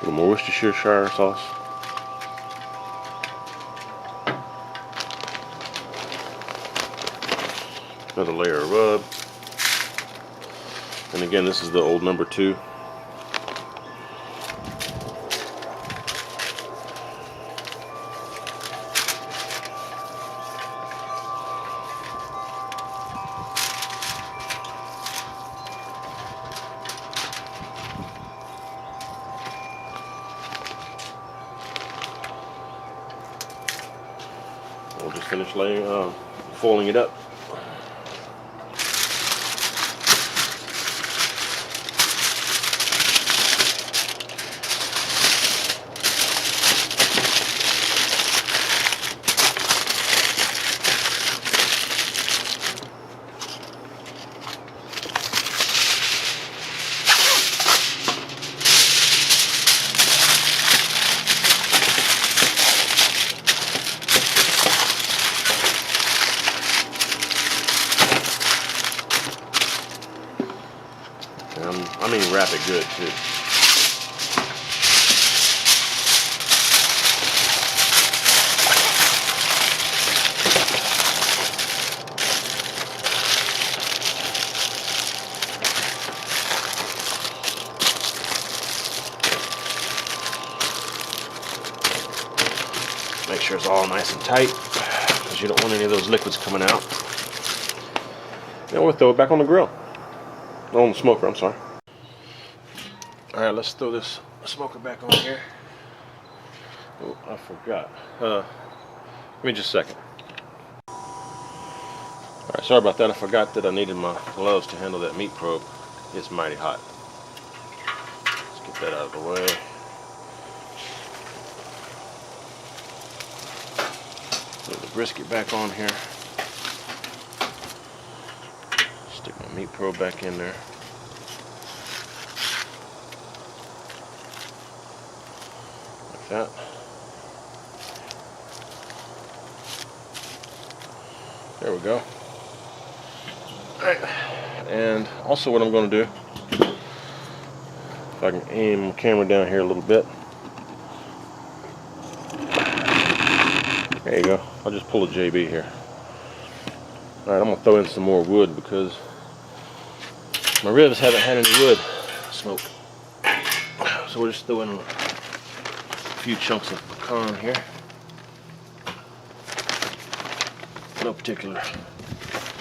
little more Worcestershire sauce. Another layer of rub. And again, this is the old number 2. We'll just finish foiling it up. I mean, wrap it good too. Make sure it's all nice and tight, because you don't want any of those liquids coming out. Now we'll throw it back on the grill. On the smoker, I'm sorry. Alright, let's throw this smoker back on here. Oh, I forgot. Give me just a second. Alright, sorry about that. I forgot that I needed my gloves to handle that meat probe. It's mighty hot. Let's get that out of the way. Put the brisket back on here. Stick my meat probe back in there. Like that. There we go. Alright. And also what I'm going to do, if I can aim the camera down here a little bit. There you go. I'll just pull a JB here. Alright, I'm going to throw in some more wood because my ribs haven't had any wood smoke. So we'll just throw in a few chunks of pecan here. No particular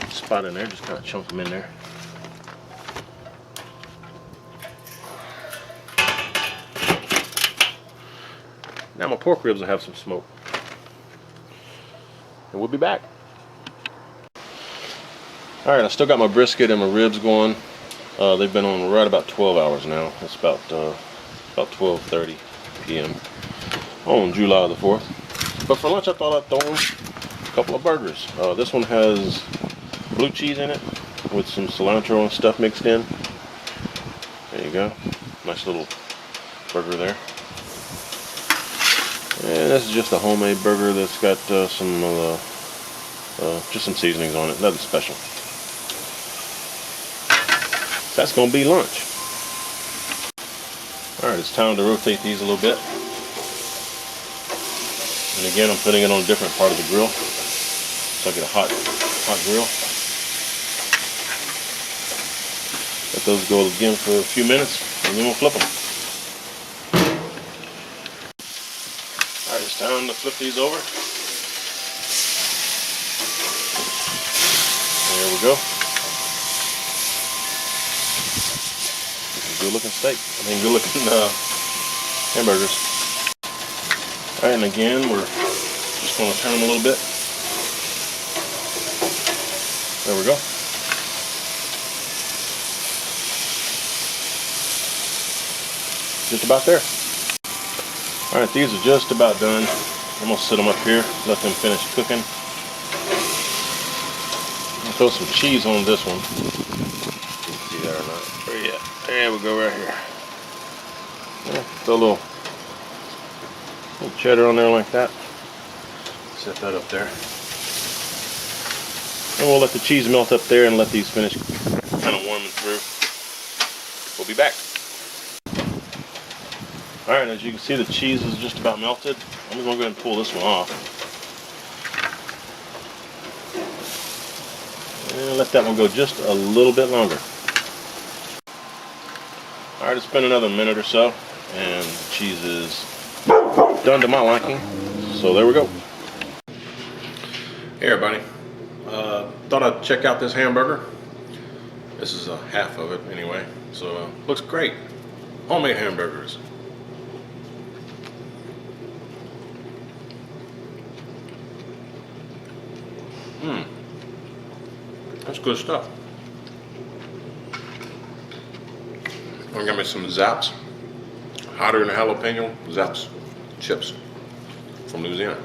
spot in there, just kind of chunk them in there. Now my pork ribs will have some smoke. And we'll be back. Alright, I still got my brisket and my ribs going. They've been on right about 12 hours now. It's about 12:30 p.m. on July the 4th. But for lunch I thought I'd throw in a couple of burgers. This one has blue cheese in it with some cilantro and stuff mixed in. There you go. Nice little burger there. And this is just a homemade burger that's got just some seasonings on it, nothing special. That's going to be lunch. Alright, it's time to rotate these a little bit. And again, I'm putting it on a different part of the grill, so I get a hot grill. Let those go again for a few minutes, and then we'll flip them. Alright, it's time to flip these over. There we go. Good looking steak. Good looking hamburgers. Alright, and again, we're just going to turn them a little bit. There we go. Just about there. Alright, these are just about done. I'm going to sit them up here, let them finish cooking. I'll throw some cheese on this one. See that or not? Where you at? There we go, right here. Yeah, throw a little cheddar on there like that. Set that up there. And we'll let the cheese melt up there and let these finish kind of warming through. We'll be back. Alright, as you can see, the cheese is just about melted. I'm going to go ahead and pull this one off. And let that one go just a little bit longer. Alright, it's been another minute or so, and the cheese is done to my liking. So there we go. Hey everybody. Thought I'd check out this hamburger. This is half of it anyway. So looks great. Homemade hamburgers. That's good stuff. I'm gonna make some Zapp's, hotter than a jalapeno Zapp's chips from Louisiana.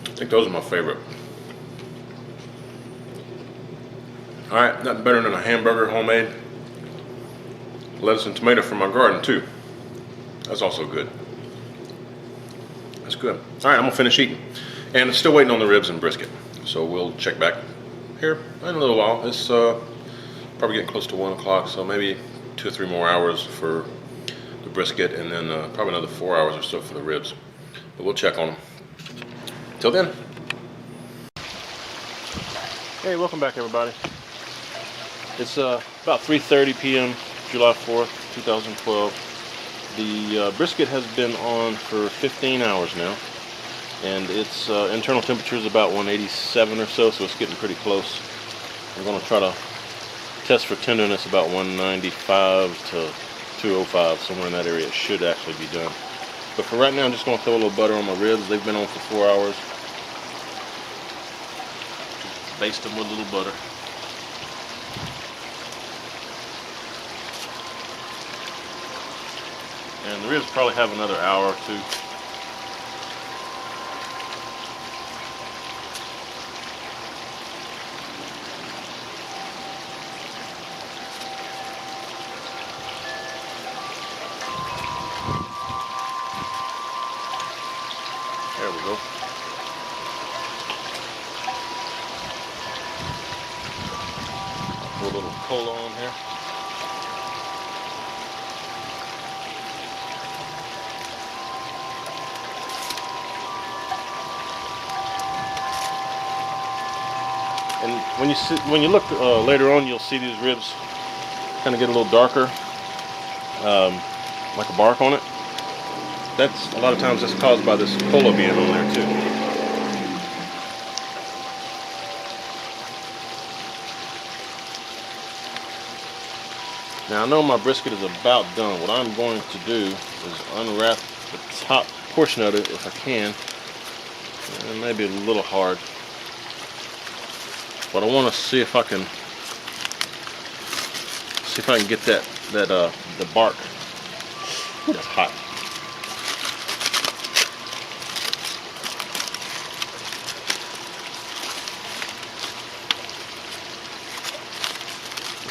I think those are my favorite. Alright, nothing better than a hamburger homemade. Lettuce and tomato from my garden too. That's also good. That's good. Alright, I'm gonna finish eating. And I'm still waiting on the ribs and brisket. So we'll check back here in a little while. It's probably getting close to 1 o'clock, so maybe 2 or 3 more hours for the brisket, and then probably another 4 hours or so for the ribs. But we'll check on them. Till then. Hey, welcome back everybody. It's about 3:30 p.m. July 4th, 2012. The brisket has been on for 15 hours now. And its internal temperature is about 187 or so, so it's getting pretty close. I'm going to try to test for tenderness about 195 to 205, somewhere in that area. It should actually be done. But for right now, I'm just going to throw a little butter on my ribs. They've been on for 4 hours. Just baste them with a little butter. And the ribs probably have another hour or two. There we go. Put a little cola on here. And when you look later on, you'll see these ribs kind of get a little darker, like a bark on it. That's a lot of times that's caused by this cola being on there too. Now I know my brisket is about done. What I'm going to do is unwrap the top portion of it if I can. It may be a little hard, but I want to see if I can get the bark. Ooh, that's hot.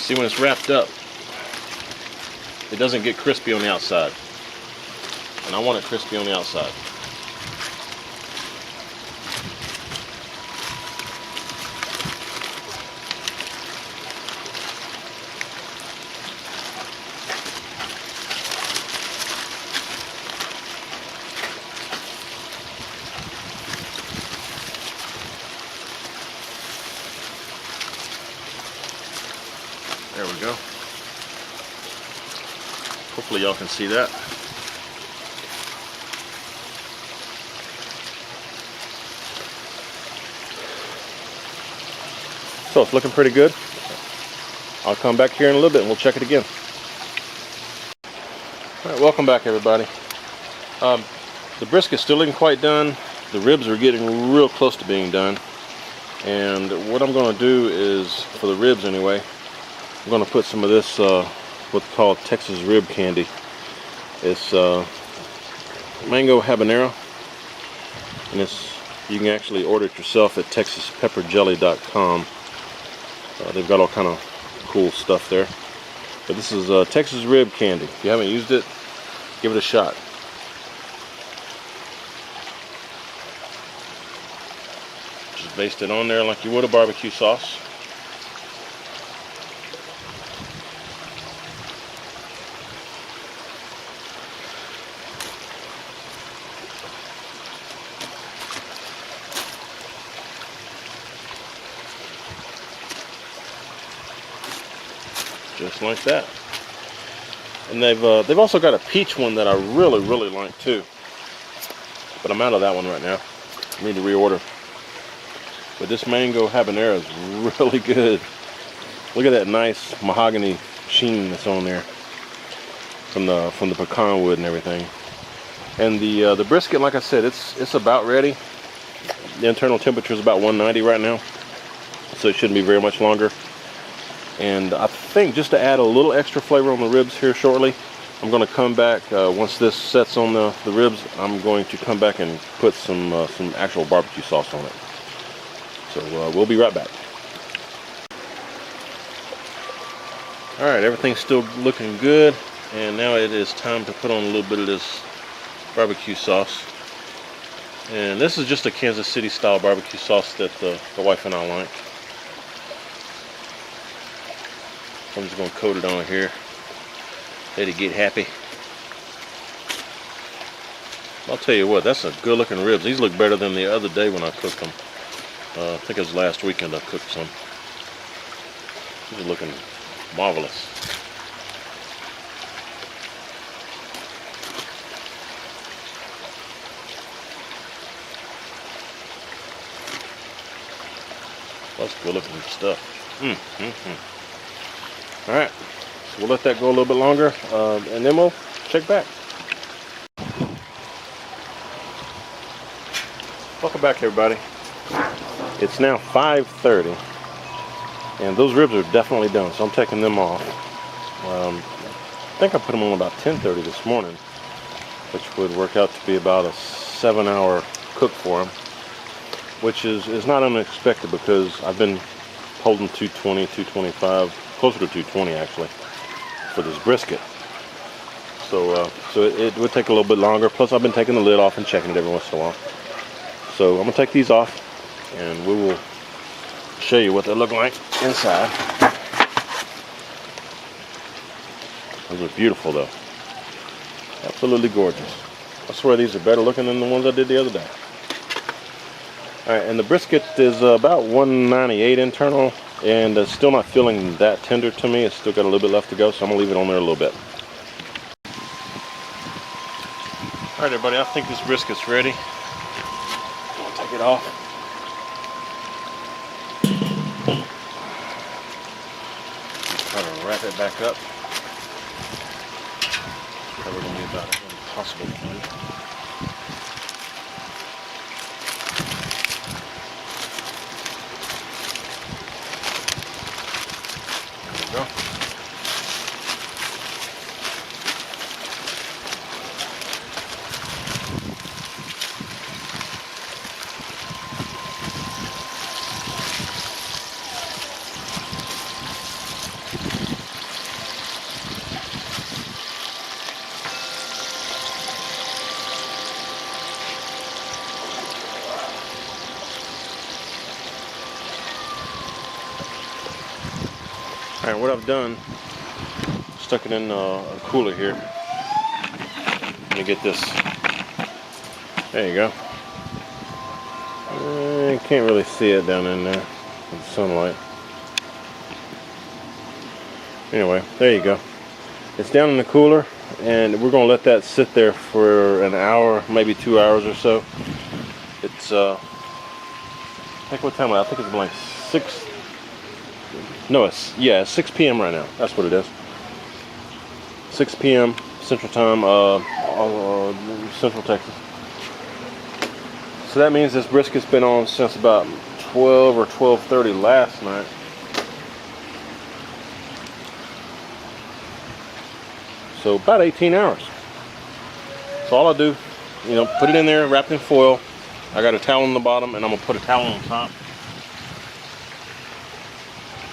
See, when it's wrapped up, it doesn't get crispy on the outside, and I want it crispy on the outside. There we go. Hopefully y'all can see that. So it's looking pretty good. I'll come back here in a little bit and we'll check it again. Alright, welcome back everybody. The brisket's still isn't quite done. The ribs are getting real close to being done. And what I'm going to do is, for the ribs anyway, I'm going to put some of this what's called Texas rib candy. It's mango habanero, and you can actually order it yourself at texaspepperjelly.com. They've got all kind of cool stuff there. But this is Texas rib candy. If you haven't used it, give it a shot. Just baste it on there like you would a barbecue sauce. just like that. And they've also got a peach one that I really like too, but I'm out of that one right now. I need to reorder. But this mango habanero is really good. Look at that nice mahogany sheen that's on there from the pecan wood and everything. And the brisket, like I said, it's about ready. The internal temperature is about 190 right now, so it shouldn't be very much longer. And I think just to add a little extra flavor on the ribs here shortly, I'm going to come back once this sets on the ribs. I'm going to come back and put some actual barbecue sauce on it. So we'll be right back. All right, everything's still looking good, and now it is time to put on a little bit of this barbecue sauce. And this is just a Kansas City style barbecue sauce that the wife and I like. I'm just going to coat it on here. Let it get happy. I'll tell you what, that's a good looking ribs. These look better than the other day when I cooked them. I think it was last weekend I cooked some. These are looking marvelous. That's good looking stuff. Alright, so we'll let that go a little bit longer, and then we'll check back. Welcome back, everybody. It's now 5:30, and those ribs are definitely done, so I'm taking them off. I think I put them on about 10:30 this morning, which would work out to be about a 7-hour cook for them, which is not unexpected because I've been holding 220, 225, closer to 220 actually, for this brisket. So it would take a little bit longer. Plus, I've been taking the lid off and checking it every once in a while. So I'm gonna take these off, and we will show you what they look like inside. Those are beautiful though. Absolutely gorgeous. I swear these are better looking than the ones I did the other day. Alright, and the brisket is about 198 internal, and it's still not feeling that tender to me. It's still got a little bit left to go, so I'm gonna leave it on there a little bit. Alright everybody, I think this brisket's ready. I'll take it off. Try to wrap it back up. It's probably going to be about impossible to do. There we go. Alright, what I've done, stuck it in a cooler here. Let me get this. There you go. You can't really see it down in there with the sunlight. Anyway, there you go. It's down in the cooler, and we're going to let that sit there for an hour, maybe 2 hours or so. It's, I think what time? I think it's like 6. No, it's 6 p.m. right now. That's what it is. 6 p.m. Central Time, Central Texas. So that means this brisket's been on since about 12 or 12:30 last night. So about 18 hours. So all I do, put it in there, wrapped in foil. I got a towel on the bottom, and I'm gonna put a towel on top.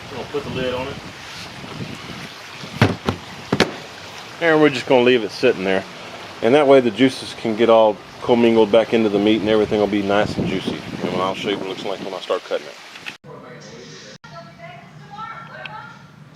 I'm gonna put the lid on it, and we're just gonna leave it sitting there, and that way the juices can get all commingled back into the meat, and everything will be nice and juicy. And I'll show you what it looks like when I start cutting it.